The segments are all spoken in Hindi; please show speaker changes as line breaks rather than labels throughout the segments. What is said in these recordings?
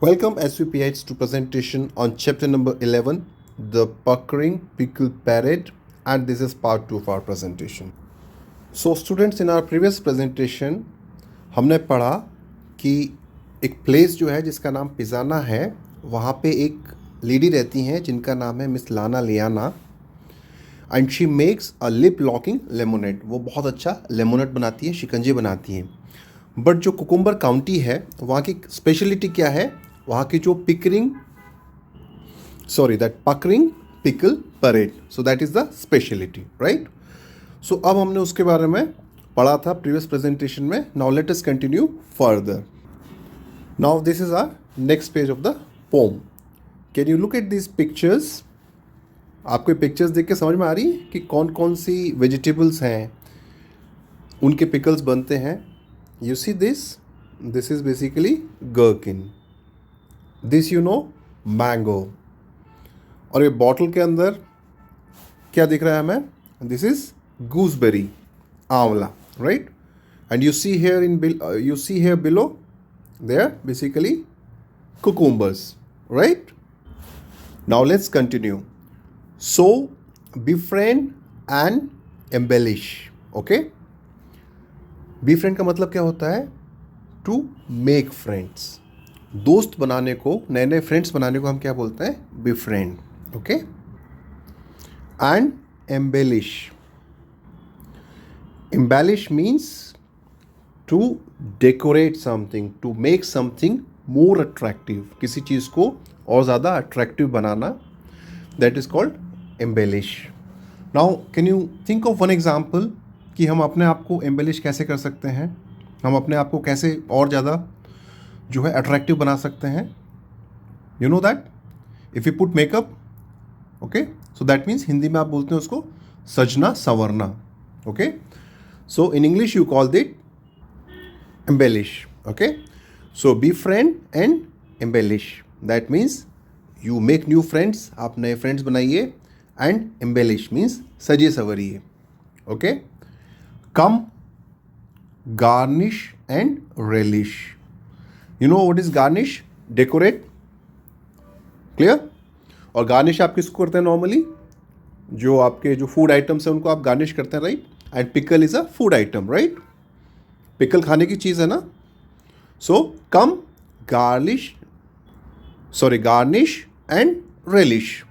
Welcome SVPIs to presentation on chapter number 11, the Puckering Pickle Parade, and this is part 2 of our presentation. So students, in our previous presentation हमने पढ़ा कि एक प्लेस जो है जिसका नाम पिज़ाना है, वहाँ पे एक लेडी रहती हैं जिनका नाम है Miss Lana Liana, and she makes a lip locking lemonade. वो बहुत अच्छा लेमोनेड बनाती हैं, शिकंजी बनाती हैं. बट जो कुकुम्बर काउंटी है वहाँ की स्पेशलिटी क्या है? वहाँ की जो puckering pickle parade, so that is the speciality, right? सो अब हमने उसके बारे में पढ़ा था प्रीवियस प्रेजेंटेशन में. Now let us continue further. Now this is our next page of the poem. Can you look at this pictures? आपको पिक्चर्स देख के समझ में आ रही है कि कौन कौन सी वेजिटेबल्स हैं, उनके पिकल्स बनते हैं. You see this is basically gherkin. This you know mango. और ये बॉटल के अंदर क्या दिख रहा है हमें? दिस इज गूसबेरी, आंवला, right? And you see here below they are basically cucumbers, right? Now let's continue. So befriend and embellish. Okay, befriend का मतलब क्या होता है? To make friends. दोस्त बनाने को, नए नए फ्रेंड्स बनाने को हम क्या बोलते हैं? befriend. Okay, and embellish means to decorate something, to make something more attractive. किसी चीज़ को और ज़्यादा attractive banana, that is called embellish. Now can you think of one example कि हम अपने आप को embellish कैसे कर सकते हैं? हम अपने आप को कैसे और ज़्यादा जो है attractive बना सकते हैं? You know that? If you put makeup, okay? So that means Hindi में आप बोलते हैं उसको सजना संवरना. Okay? So in English you call it embellish. Okay, so befriend and embellish, that means you make new friends, आप नए फ्रेंड्स बनाइए. and embellish means सजिए सवरिए. Okay, come, garnish and relish. You know what is garnish? Decorate. Clear? और garnish आप किसको करते हैं नॉर्मली? जो आपके जो फूड आइटम्स हैं उनको आप गार्निश करते हैं, right? And pickle is a food item, right? Pickle खाने की चीज़ है ना. सो कम, गार्निश एंड रेलिश.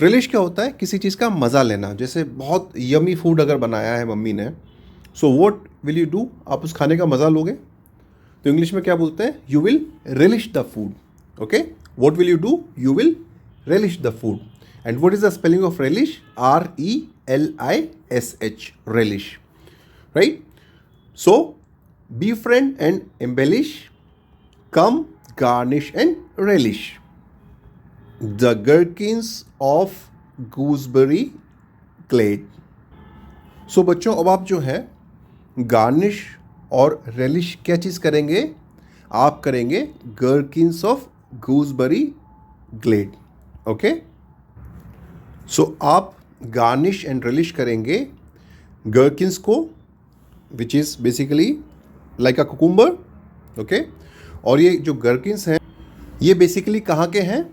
रेलिश क्या होता है? किसी चीज़ का मज़ा लेना. जैसे बहुत यमी फूड अगर बनाया है मम्मी ने, so what will you do? आप उस खाने का मज़ा लोगे. तो इंग्लिश में क्या बोलते हैं? You will relish the food. Okay, what will you do? You will relish the food. And what is the spelling of relish? RELISH, relish, right? So befriend and embellish, come, garnish and relish. The gherkins of gooseberry glade. So बच्चों, अब आप जो है गार्निश और रेलिश क्या चीज़ करेंगे? आप करेंगे gherkins of gooseberry glade. Okay, so आप गार्निश एंड रेलिश करेंगे gherkins को, which is basically like a cucumber. Okay, और ये जो गर्किन्स हैं ये बेसिकली कहाँ के हैं?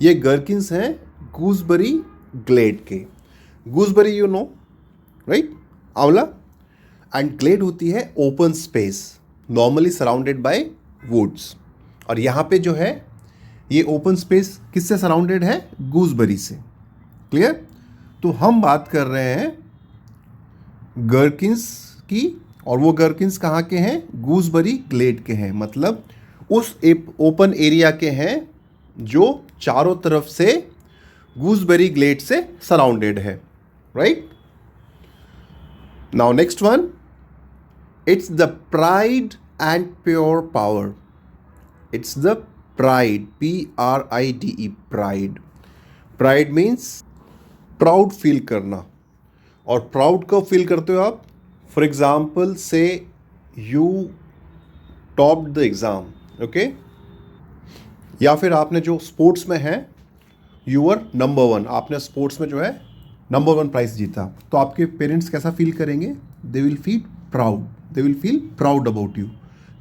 ये गर्किन्स हैं गूसबेरी ग्लेड के. Gooseberry you know, right? आंवला. एंड ग्लेड होती है open space, normally surrounded by woods. और यहाँ पे जो है ये ओपन स्पेस किससे सराउंडेड है? गूसबेरी से. क्लियर? तो हम बात कर रहे हैं गर्किन्स की, और वो गर्किन्स कहाँ के हैं? गूसबेरी ग्लेड के हैं. मतलब उस ओपन एरिया के हैं जो चारों तरफ से गूसबेरी ग्लेड से सराउंडेड है, right? Now next one, it's the pride and pure power. It's the pride, PRIDE, pride. Pride means proud feel करना. और प्राउड कब फील करते हो आप? फॉर एग्जाम्पल से you topped the exam, okay, या फिर आपने जो स्पोर्ट्स में है, यू आर नंबर 1, आपने स्पोर्ट्स में जो है नंबर 1 प्राइज़ जीता. तो आपके पेरेंट्स कैसा फील करेंगे? They will feel proud about you.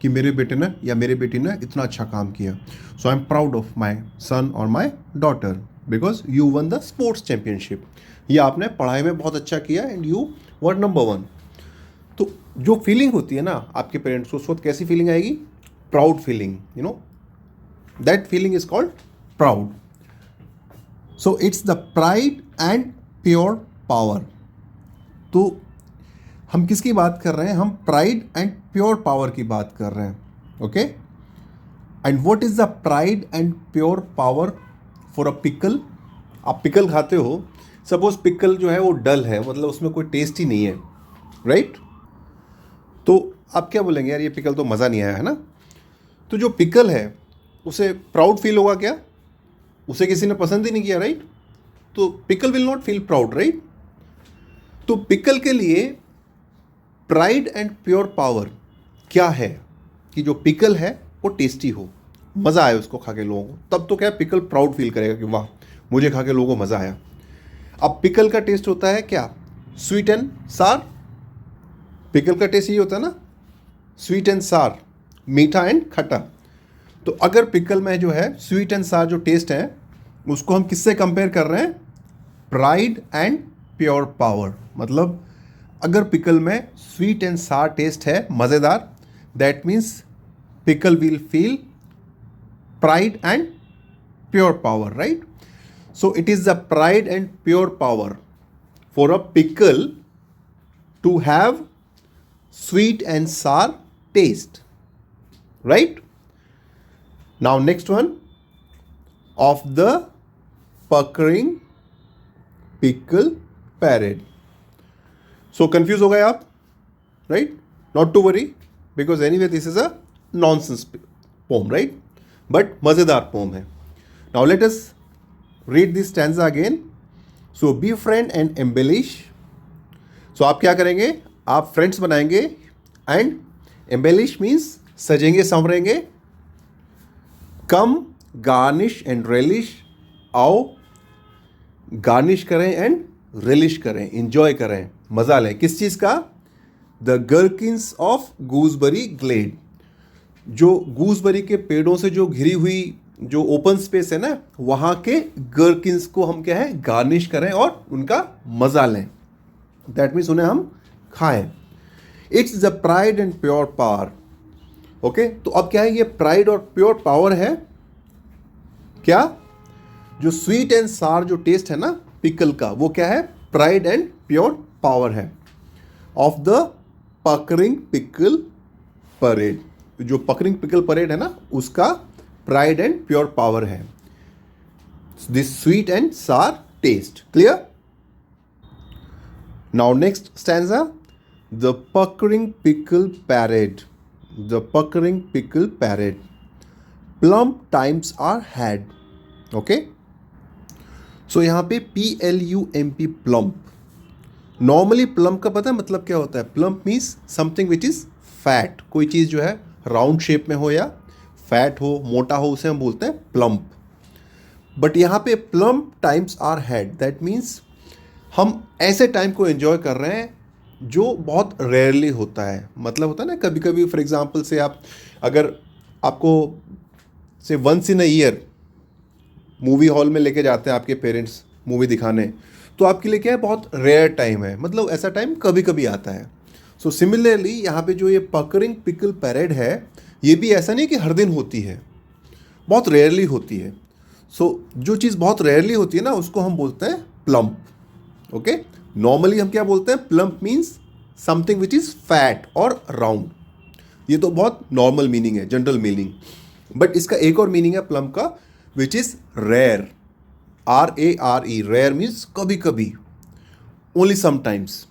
कि मेरे बेटे ने या मेरे बेटी ने इतना अच्छा काम किया. So I am proud of my son और my daughter because you won the sports championship. या आपने पढ़ाई में बहुत अच्छा किया एंड यू वर नंबर 1. तो जो फीलिंग होती है ना आपके पेरेंट्स को, उस वक्त कैसी फीलिंग आएगी? Proud feeling. You know that feeling is called proud. So it's the pride and pure power. तो हम किसकी बात कर रहे हैं? हम प्राइड एंड प्योर पावर की बात कर रहे हैं. Okay. And what is the pride and pure power for a pickle? आप पिकल खाते हो, सपोज पिकल जो है वो डल है, मतलब उसमें कोई टेस्ट ही नहीं है, राइट? तो आप क्या बोलेंगे, यार ये पिकल तो मज़ा नहीं आया, है ना? तो जो पिकल है उसे प्राउड फील होगा क्या? उसे किसी ने पसंद ही नहीं किया, राइट? तो pickle will not feel proud, right? तो पिकल के लिए प्राइड एंड प्योर पावर क्या है कि जो पिकल है वो टेस्टी हो, मज़ा आए उसको खा के लोगों को. तब तो क्या पिकल प्राउड फील करेगा कि वाह मुझे खा के लोगों को मज़ा आया. अब पिकल का टेस्ट होता है क्या? स्वीट एंड सार. पिकल का टेस्ट ये होता है ना, स्वीट एंड सार, मीठा एंड खट्टा. तो अगर पिकल में जो है स्वीट एंड सार जो टेस्ट है उसको हम किससे कंपेयर कर रहे हैं? Pride and pure power. मतलब अगर पिकल में स्वीट एंड सार टेस्ट है, मज़ेदार, that means pickle will feel pride and pure power, right? So it is the pride and pure power for a pickle to have sweet and sour taste, right? Now next one, of the puckering pickle parade. So confused हो गए आप, right? Not to worry because anyway this is a nonsense poem, right? But मज़ेदार poem है. Now let us read this stanza again. So befriend and embellish. So आप क्या करेंगे? आप फ्रेंड्स बनाएंगे एंड embellish means सजेंगे संवरेंगे. Come garnish and relish. आओ गार्निश करें एंड relish करें, इंजॉय करें, मज़ा लें. किस चीज़ का? The gherkins of gooseberry glade. जो गूसबेरी के पेड़ों से जो घिरी हुई जो ओपन स्पेस है ना, वहाँ के गर्किन्स को हम क्या है? गार्निश करें और उनका मज़ा लें. दैट मीन्स उन्हें हम खाएं. It's the pride and pure power. Okay. तो अब क्या है? ये प्राइड और प्योर पावर है क्या? जो स्वीट एंड सार जो टेस्ट है ना पिकल का, वो क्या है? प्राइड एंड प्योर पावर है of the puckering pickle parade. जो पकरिंग पिकल परेड है ना, उसका प्राइड एंड प्योर पावर है this sweet and sour taste. Clear? Now next stanza, the puckering pickle parade. The puckering pickle parade. Plump times are had. Okay. So यहां पे PLUMP प्लम्प. नॉर्मली प्लम्प का पता है मतलब क्या होता है? Plump means something which is fat. कोई चीज़ जो है राउंड शेप में हो या फैट हो, मोटा हो, उसे हम बोलते हैं प्लम्प. बट यहाँ पे plump times are had. That means हम ऐसे टाइम को एंजॉय कर रहे हैं जो बहुत रेयरली होता है. मतलब होता है ना कभी कभी, फॉर एग्जांपल से आप अगर आपको से once in a year movie hall में लेके जाते हैं आपके पेरेंट्स मूवी दिखाने, तो आपके लिए क्या है? बहुत रेयर टाइम है. मतलब ऐसा टाइम कभी कभी आता है. सो सिमिलरली यहाँ पे जो ये पकरिंग पिकल पैरेड है, ये भी ऐसा नहीं कि हर दिन होती है, बहुत रेयरली होती है. सो जो चीज़ बहुत रेयरली होती है ना, उसको हम बोलते हैं प्लम्प. ओके. नॉर्मली हम क्या बोलते हैं? Plump means something which is fat और राउंड. ये तो बहुत नॉर्मल मीनिंग है, जनरल मीनिंग. बट इसका एक और मीनिंग है प्लम्प का, which is rare. RARE. Rare means कभी कभी, only sometimes.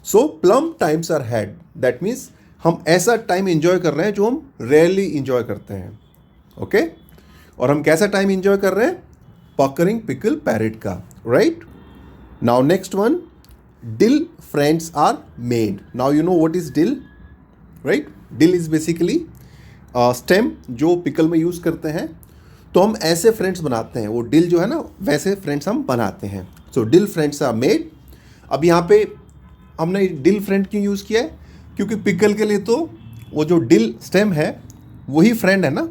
So plump times are had. That means हम ऐसा टाइम इंजॉय कर रहे हैं जो हम रेयरली इंजॉय करते हैं. ओके. और हम कैसा टाइम इंजॉय कर रहे हैं? पकरिंग पिकल पैरेड का, right? Now next one, dill friends are made. Now you know what is dill, right? Dill is basically stem जो पिकल में यूज़ करते हैं. तो हम ऐसे फ्रेंड्स बनाते हैं, वो डिल जो है ना, वैसे फ्रेंड्स हम बनाते हैं. सो डिल फ्रेंड्स आर मेड. अब यहाँ पे हमने डिल फ्रेंड क्यों यूज़ किया है? क्योंकि पिकल के लिए तो वो जो डिल स्टेम है वही फ्रेंड है ना,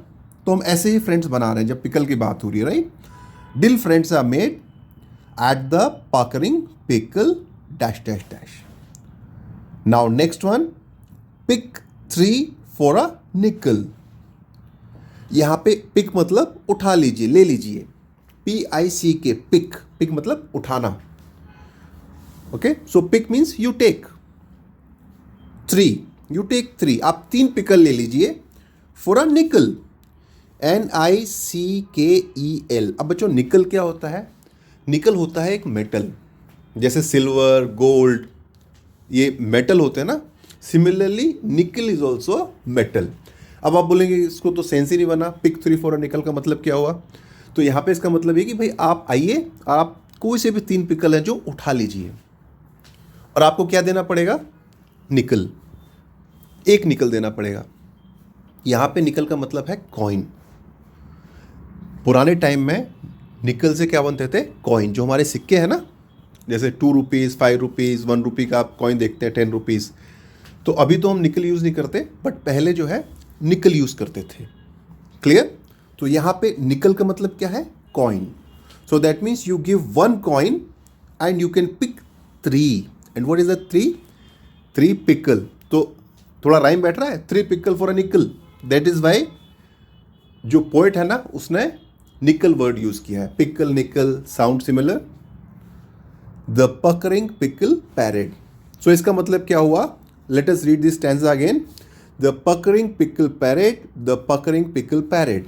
तो हम ऐसे ही फ्रेंड्स बना रहे हैं जब पिकल की बात हो रही है, right. Dill friends are made at the puckering pickle dash dash dash. Now next one, pick 3 for a nickel. यहां पे पिक मतलब उठा लीजिए, ले लीजिए, PICK, पिक, पिक मतलब उठाना, okay. So pick means you take 3, you take 3, आप 3 पिकल ले लीजिए फॉर अ निकल, NICKEL। अब बच्चों निकल क्या होता है? निकल होता है एक मेटल, जैसे सिल्वर, गोल्ड, ये मेटल होते हैं ना। सिमिलरली निकल इज ऑल्सो मेटल। अब आप बोलेंगे इसको तो सेंस ही नहीं बना, पिक 3 फॉर अ निकल का मतलब क्या हुआ? तो यहाँ पे इसका मतलब ये कि भाई आप आइए, आप कोई से भी 3 पिकल हैं जो उठा लीजिए, और आपको क्या देना पड़ेगा? निकल, एक निकल देना पड़ेगा। यहाँ पे निकल का मतलब है कॉइन। पुराने टाइम में निकल से क्या बनते थे? कॉइन। जो हमारे सिक्के हैं ना, जैसे 2 रुपीज़, 5 रुपीज़, 1 रुपी का आप कॉइन देखते हैं, 10 रुपीज़। तो अभी तो हम निकल यूज़ नहीं करते, बट पहले जो है निकल यूज़ करते थे। क्लियर? तो यहाँ पे निकल का मतलब क्या है? Coin. So that means you give 1 coin and you can pick 3। And what is the 3? 3 pickle. तो थोड़ा राइम बैठ रहा है, 3 पिकल फॉर अ निकल। दैट इज वाई जो पोएट है ना, उसने निकल वर्ड यूज किया है। Pickle, nickel sound similar. The puckering pickle parade. So इसका मतलब क्या हुआ? Let us read this stanza again. The puckering pickle parade, the puckering pickle parade.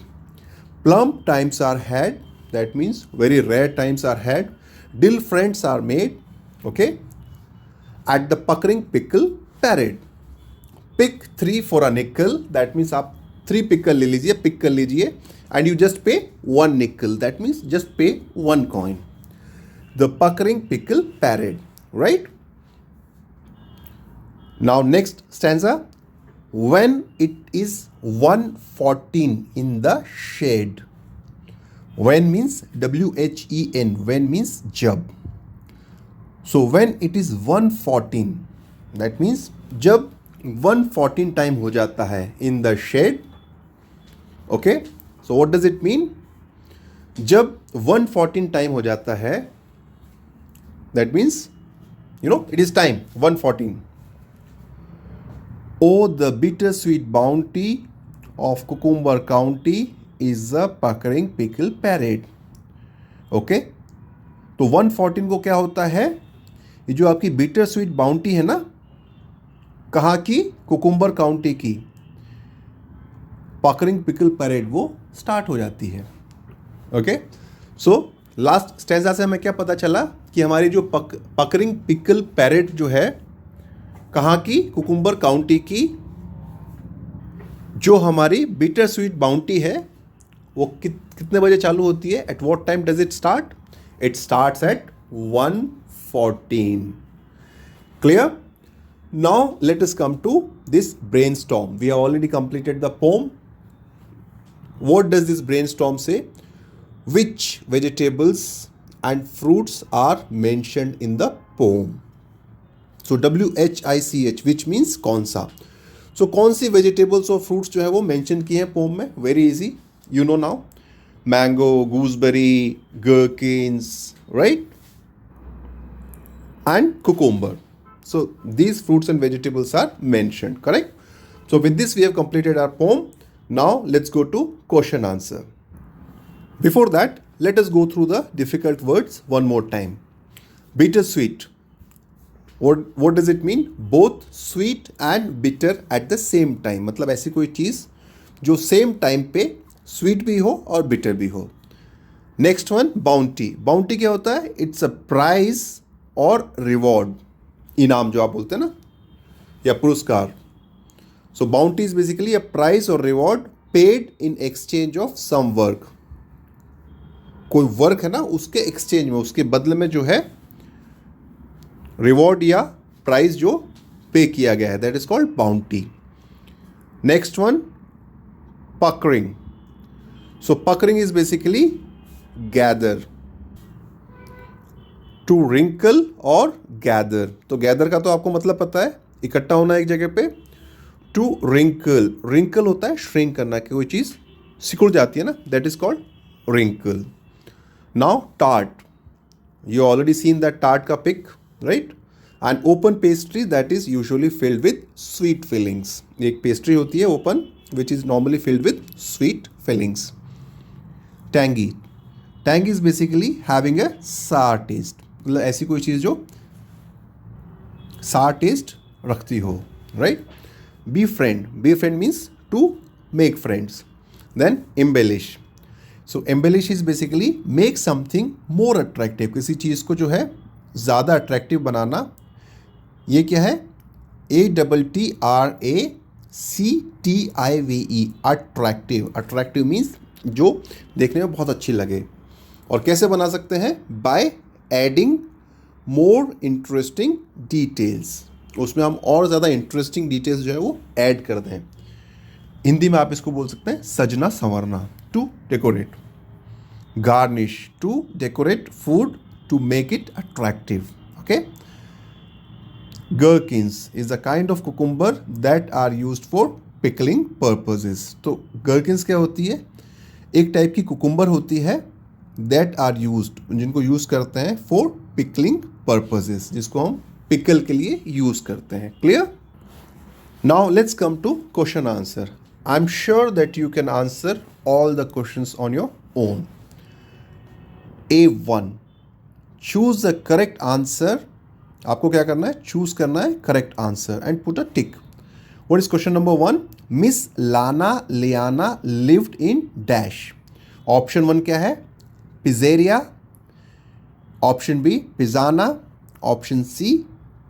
Plum times are had, that means very rare times are had. Dill friends are made, okay, at the puckering pickle parade. Pick 3 for a nickel, that means आप 3 pickle ले लीजिए, pick कर लीजिए, and you just pay 1 nickel, that means just pay 1 coin. The puckering pickle parade, right? Now next stanza. When it is 1:14 in the shade. When means WHEN. When means जब. So when it is 1:14, that means जब 1:14 टाइम हो जाता है in the shade. Okay. So what does it mean? जब 1:14 टाइम हो जाता है, that means it is time 1:14. Oh, the bittersweet bounty of Cucumber County is the puckering pickle parade. Okay, तो 1:14 को क्या होता है? ये जो आपकी बिटर स्वीट बाउंटी है ना, कहाँ की? कुकुम्बर काउंटी की। पकरिंग पिकल पैरेड वो स्टार्ट हो जाती है। ओके, सो लास्ट स्टेंजा से हमें क्या पता चला कि हमारी जो पकरिंग पिकल पैरेड जो है, कहाँ की? कुकुम्बर काउंटी की। जो हमारी बिटर स्वीट बाउंटी है वो कितने बजे चालू होती है? At what time does it start? It starts at 1:14. Clear? Now let us come to this brainstorm. We have already completed the poem. What does this brainstorm say? Which vegetables and fruits are mentioned in the poem? So WHICH, which means कौन सा। सो कौन सी वेजिटेबल्स और फ्रूट्स जो है वो मेंशन किए हैं पोम में? Very easy, you know now. Mango, gooseberry, gherkins, right, and cucumber. So these fruits and vegetables are mentioned, correct. So with this we have completed our poem. Now let's go to question answer. Before that, let us go through the difficult words one more time. Bittersweet. What does it mean? Both sweet and bitter at the same time. मतलब ऐसी कोई चीज़ जो सेम टाइम पे स्वीट भी हो और बिटर भी हो. Next one, bounty. बाउंटी क्या होता है? इट्स अ प्राइज और रिवॉर्ड, इनाम जो आप बोलते हैं ना, या पुरस्कार. So bounty is basically a prize और reward paid in exchange of some work. कोई वर्क है ना, उसके एक्सचेंज में, उसके बदले में जो है रिवॉर्ड या प्राइज जो पे किया गया है, that is called bounty. Next one, puckering. So puckering is basically gather, to wrinkle और गैदर. तो गैदर का तो आपको मतलब पता है, इकट्ठा होना एक जगह पे. टू रिंकल, रिंकल होता है श्रिंक करना, कि कोई चीज़ सिकुड़ जाती है ना, that is called wrinkle. Now tart, you already seen that tart का pic, right. And open pastry that is usually filled with sweet fillings. एक पेस्ट्री होती है open which is normally filled with sweet fillings. Tangy, tangy is basically having a sour taste, मतलब ऐसी कोई चीज़ जो सार टेस्ट रखती हो, right. Be friend means to make friends. Then embellish, so embellish is basically make something more attractive, किसी चीज़ को जो है ज़्यादा अट्रैक्टिव बनाना. ये क्या है? ATTRACTIVE, attractive. अट्रैक्टिव मीन्स जो देखने में बहुत अच्छी लगे. और कैसे बना सकते हैं? By adding more interesting details, उसमें हम और ज़्यादा इंटरेस्टिंग डिटेल्स जो है वो ऐड कर दें. हिंदी में आप इसको बोल सकते हैं सजना संवरना, to decorate. Garnish, to decorate food to make it attractive. Okay. Gherkins is a kind of cucumber that are used for pickling purposes. तो gherkins क्या होती है? एक टाइप की कुकुम्बर होती है that are used, जिनको यूज़ करते हैं for pickling purposes, जिसको हम पिकल के लिए यूज़ करते हैं. Clear? Now let's come to question answer. I'm sure that you can answer all the questions on your own. A1, choose the correct answer. आपको क्या करना है? चूज करना है correct answer and put a tick. What is question number 1? Miss Lana Liana lived in dash. Option 1 क्या है? Pizzeria. Option B Pizana. Option C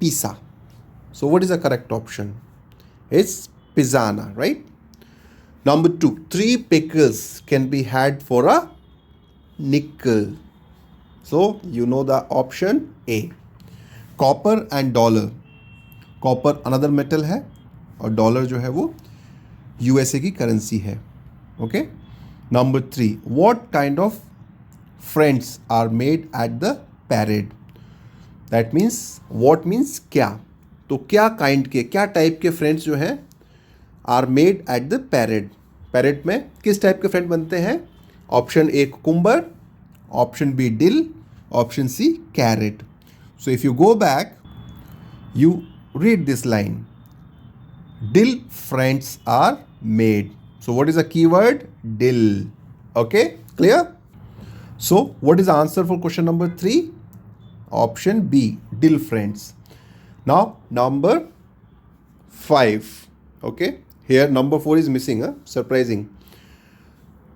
Pisa. So what is the correct option? It's Pizana, right. Number 2, 3 pickles can be had for a nickel. So you know the option A. Copper and dollar. Copper another metal है और डॉलर जो है वो यूएसए की करेंसी है. Okay. Number 3, what kind of friends are made at the parade. That means what means क्या, तो क्या काइंड के, क्या टाइप के फ्रेंड्स जो हैं are made at the parade. Parade में किस टाइप के फ्रेंड बनते हैं? Option A cucumber, option B dill, option C carrot. So if you go back, you read this line. Dill friends are made. So what is the keyword? Dill. Okay, clear? So what is the answer for question number 3? Option B, dill friends. Now number 5. Okay, here number 4 is missing. Surprising.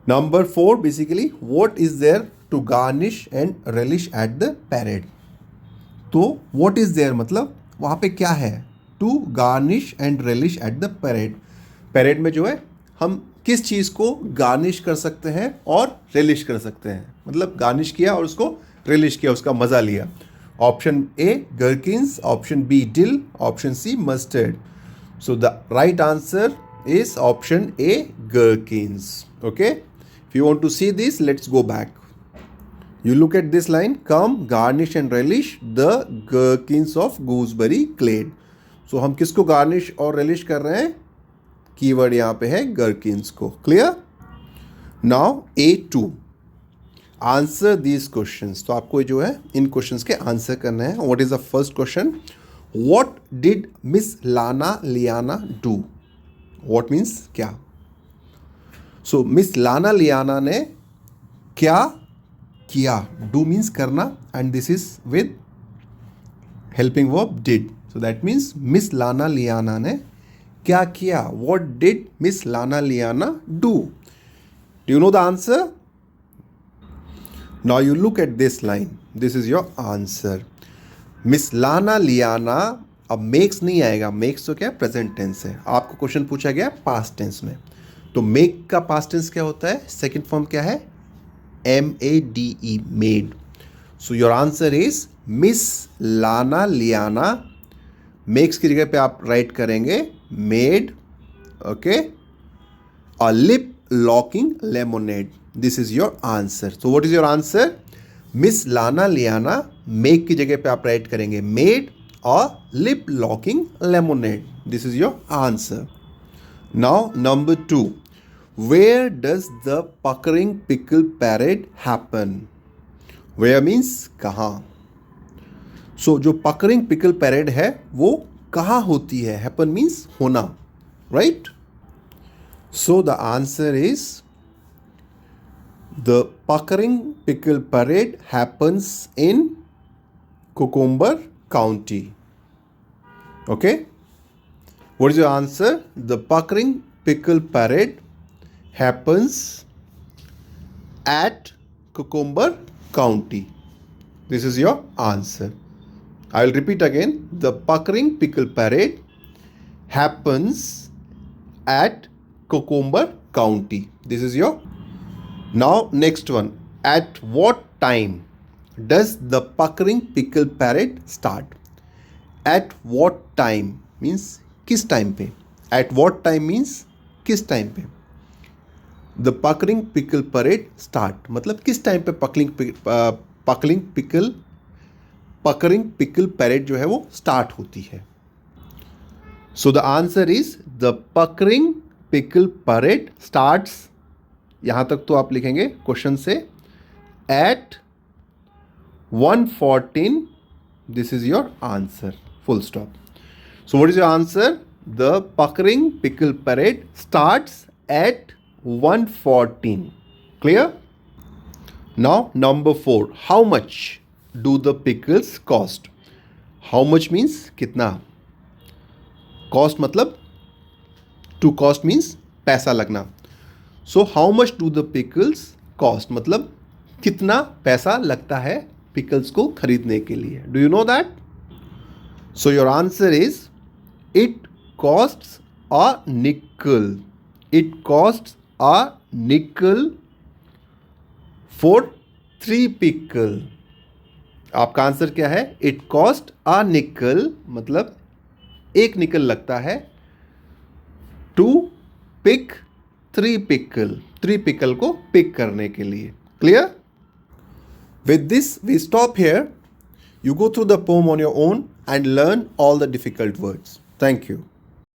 Number 4, basically, what is there to garnish and relish at the parade? तो वॉट इज़ देयर मतलब वहाँ पे क्या है? To garnish and relish at the parade. Parade में जो है हम किस चीज़ को गार्निश कर सकते हैं और रेलिश कर सकते हैं, मतलब गार्निश किया और उसको रेलिश किया, उसका मज़ा लिया. Option A gherkins, option B dill, option C mustard. So the right answer is option A gherkins. Okay. If you want to see this, let's go back. You look at this line, come garnish and relish the gherkins of gooseberry clade. So हम किसको garnish और relish कर रहे हैं? कीवर्ड यहाँ पे है gherkins को. Clear? Now A2, answer these questions. तो आपको जो है इन questions के आंसर करना है. What is the first question? What did Miss Lana Liana do? What means क्या? So Miss Lana Liana ने क्या किया. डू मीन्स करना and this is with helping verb did. So that means Miss Lana Liana ने क्या किया. What did Miss Lana Liana do? Do you know the answer? Now you look at this line, this is your answer. Miss Lana Liana. अब मेक्स नहीं आएगा, मेक्स तो क्या है? प्रेजेंट टेंस है. आपको क्वेश्चन पूछा गया पास्ट टेंस में, तो मेक का पास्ट टेंस क्या होता है? सेकेंड फॉर्म क्या है? MADE, made. So your answer is Miss Lana Liana. Makes की जगह पे आप राइट करेंगे made. Okay. A lip locking lemonade. This is your answer. So what is your answer? Miss Lana Liana. Make की जगह पे आप राइट करेंगे made a lip locking lemonade. This is your answer. Now, number 2. Where does the puckering pickle parade happen? Where means कहाँ. So, जो puckering pickle parade है वो कहाँ होती है? Happen means होना, right? So, the answer is the puckering pickle parade happens in Cucumber County. Okay? What is your answer? The puckering pickle parade happens at Cucumber County. This is your answer. I will repeat again. The puckering pickle parade happens at Cucumber County. This is your. Now next one. At what time does the puckering pickle parade start? At what time means किस टाइम पे. At what time means किस टाइम पे. The puckering pickle parade start मतलब किस टाइम पे पकरिंग पिकल परेड जो है वो स्टार्ट होती है. So the answer is the puckering pickle parade starts. यहां तक तो आप लिखेंगे क्वेश्चन से at 1:14. This is your answer. Full stop. So what is your answer? The puckering pickle parade starts at 1:14. Clear? Now number 4. How much do the pickles cost? How much means कितना. Cost मतलब to cost means पैसा लगना. So how much do the pickles cost? मतलब कितना पैसा लगता है pickles को खरीदने के लिए. Do you know that? So your answer is it costs a nickel. It costs a nickel for 3 pickle. आपका आंसर क्या है? It cost a nickel मतलब 1 निकल लगता है to pick 3 pickle. 3 pickle को पिक करने के लिए. Clear? With this we stop here. You go through the poem on your own and learn all the difficult words. Thank you.